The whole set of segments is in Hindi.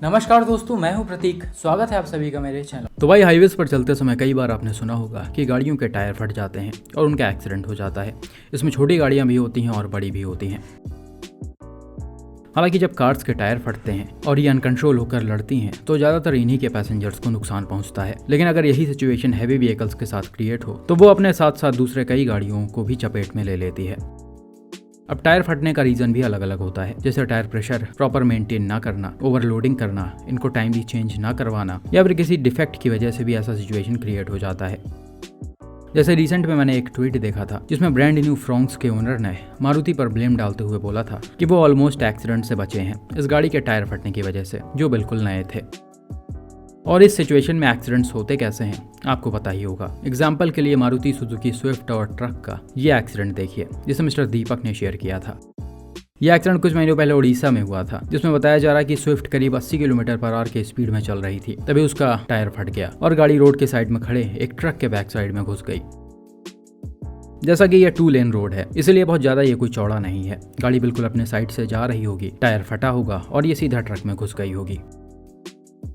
नमस्कार दोस्तों, मैं हूं प्रतीक। स्वागत है आप सभी का मेरे चैनल। तो भाई हाईवेज पर चलते समय कई बार आपने सुना होगा कि गाड़ियों के टायर फट जाते हैं और उनका एक्सीडेंट हो जाता है। इसमें छोटी गाड़ियां भी होती हैं और बड़ी भी होती हैं। हालांकि जब कार्स के टायर फटते हैं और ये अनकंट्रोल होकर लड़ती हैं तो ज़्यादातर इन्हीं के पैसेंजर्स को नुकसान पहुंचता है। लेकिन अगर यही सिचुएशन हैवी व्हीकल्स के साथ क्रिएट हो तो वो अपने साथ साथ दूसरे कई गाड़ियों को भी चपेट में ले लेती है। अब टायर फटने का रीज़न भी अलग अलग होता है, जैसे टायर प्रेशर प्रॉपर मेंटेन ना करना, ओवरलोडिंग करना, इनको टाइमली चेंज ना करवाना, या फिर किसी डिफेक्ट की वजह से भी ऐसा सिचुएशन क्रिएट हो जाता है। जैसे रिसेंट में मैंने एक ट्वीट देखा था जिसमें ब्रांड न्यू फ्रोंक्स के ओनर ने मारुति पर ब्लेम डालते हुए बोला था कि वो ऑलमोस्ट एक्सीडेंट से बचे हैं इस गाड़ी के टायर फटने की वजह से, जो बिल्कुल नए थे। और इस सिचुएशन में एक्सीडेंट्स होते कैसे हैं आपको पता ही होगा। एग्जाम्पल के लिए मारुति सुजुकी स्विफ्ट और ट्रक का ये एक्सीडेंट देखिए जिसे मिस्टर दीपक ने शेयर किया था। यह एक्सीडेंट कुछ महीनों पहले उड़ीसा में हुआ था, जिसमें बताया जा रहा है कि स्विफ्ट करीब 80 किलोमीटर/आवर के स्पीड में चल रही थी। तभी उसका टायर फट गया और गाड़ी रोड के साइड में खड़े एक ट्रक के बैक साइड में घुस गई। जैसा कि यह 2 लेन रोड है, इसलिए बहुत ज्यादा ये कोई चौड़ा नहीं है। गाड़ी बिल्कुल अपने साइड से जा रही होगी, टायर फटा होगा और ये सीधा ट्रक में घुस गई होगी।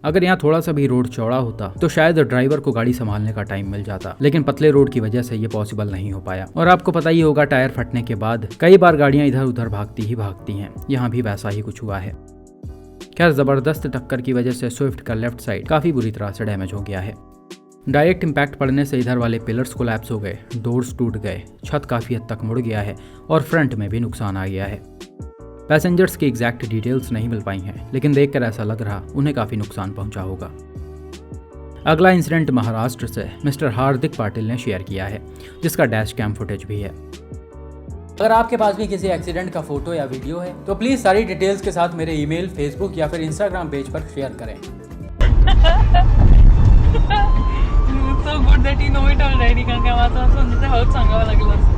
अगर यहाँ थोड़ा सा भी रोड चौड़ा होता तो शायद ड्राइवर को गाड़ी संभालने का टाइम मिल जाता, लेकिन पतले रोड की वजह से ये पॉसिबल नहीं हो पाया। और आपको पता ही होगा टायर फटने के बाद कई बार गाड़ियां इधर उधर भागती हैं। यहाँ भी वैसा ही कुछ हुआ है। खैर, जबरदस्त टक्कर की वजह से स्विफ्ट का लेफ्ट साइड काफी बुरी तरह से डैमेज हो गया है। डायरेक्ट इम्पैक्ट पड़ने से इधर वाले पिलर्स कोलैप्स हो गए, डोर्स टूट गए, छत काफी हद तक मुड़ गया है और फ्रंट में भी नुकसान आ गया है। पैसेंजर्स की एग्जैक्ट डिटेल्स नहीं मिल पाई हैं, लेकिन देखकर ऐसा लग रहा उन्हें काफी नुकसान पहुंचा होगा। अगला इंसिडेंट महाराष्ट्र से मिस्टर हार्दिक पाटिल ने शेयर किया है, जिसका डैश कैम फुटेज भी है। अगर आपके पास भी किसी एक्सीडेंट का फोटो या वीडियो है तो प्लीज सारी डिटेल्स के साथ मेरे ईमेल, फेसबुक या फिर इंस्टाग्राम पेज पर शेयर करें। So good that you know it already, कारण की आम्हाला असं म्हणजे हळूच सांगावं लागलं असतं.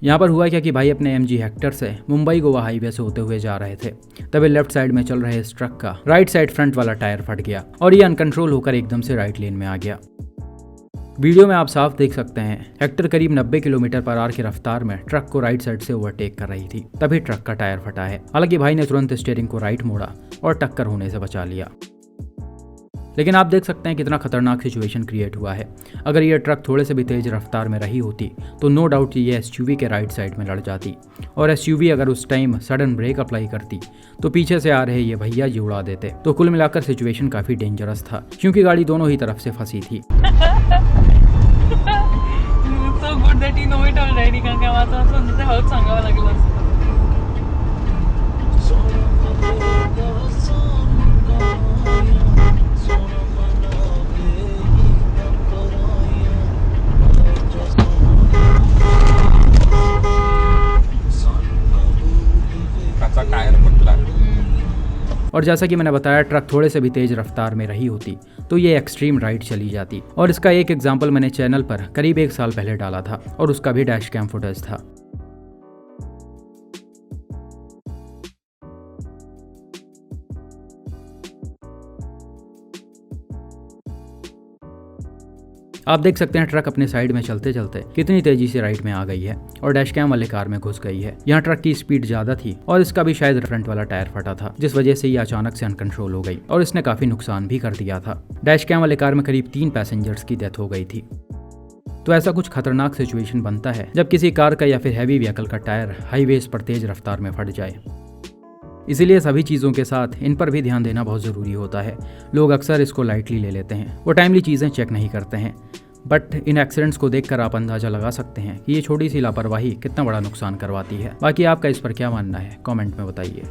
यहाँ पर हुआ क्या कि भाई अपने MG हेक्टर से मुंबई गोवा हाईवे से होते हुए जा रहे थे, तभी लेफ्ट साइड में चल रहे इस ट्रक का राइट साइड फ्रंट वाला टायर फट गया और ये अनकंट्रोल होकर एकदम से राइट लेन में आ गया। वीडियो में आप साफ देख सकते हैं हेक्टर करीब 90 किलोमीटर/आवर की रफ्तार में ट्रक को राइट साइड से ओवरटेक कर रही थी, तभी ट्रक का टायर फटा है। हालांकि भाई ने तुरंत स्टीयरिंग को राइट मोड़ा और टक्कर होने से बचा लिया। लेकिन आप देख सकते हैं कितना खतरनाक सिचुएशन क्रिएट हुआ है। अगर ये ट्रक थोड़े से भी तेज रफ्तार में रही होती तो नो डाउट ये SUV के राइट साइड में लड़ जाती, और SUV अगर उस टाइम सडन ब्रेक अप्लाई करती तो पीछे से आ रहे ये भैया जी उड़ा देते। तो कुल मिलाकर सिचुएशन काफी डेंजरस था, क्योंकि गाड़ी दोनों ही तरफ से फंसी थी। So good that you know it already, कारण की आम्हाला असं म्हणजे हळूच सांगावं लागलं असतं. और जैसा कि मैंने बताया, ट्रक थोड़े से भी तेज रफ्तार में रही होती तो ये एक्सट्रीम राइट चली जाती। और इसका एक एग्जांपल मैंने चैनल पर करीब 1 साल पहले डाला था और उसका भी डैश कैम फुटेज था। आप देख सकते हैं ट्रक अपने साइड में चलते चलते कितनी तेजी से राइट में आ गई है और डैश कैम वाले कार में घुस गई है। यहाँ ट्रक की स्पीड ज्यादा थी और इसका भी शायद फ्रंट वाला टायर फटा था, जिस वजह से ये अचानक से अनकंट्रोल हो गई और इसने काफी नुकसान भी कर दिया था। डैश कैम वाले कार में करीब 3 पैसेंजर्स की डेथ हो गई थी। तो ऐसा कुछ खतरनाक सिचुएशन बनता है जब किसी कार का या फिर हैवी व्हीकल का टायर हाईवेज पर तेज रफ्तार में फट जाए। इसीलिए सभी चीज़ों के साथ इन पर भी ध्यान देना बहुत ज़रूरी होता है। लोग अक्सर इसको लाइटली ले लेते हैं, वो टाइमली चीज़ें चेक नहीं करते हैं। बट इन एक्सीडेंट्स को देखकर आप अंदाजा लगा सकते हैं कि ये छोटी सी लापरवाही कितना बड़ा नुकसान करवाती है। बाकी आपका इस पर क्या मानना है, कमेंट में बताइए।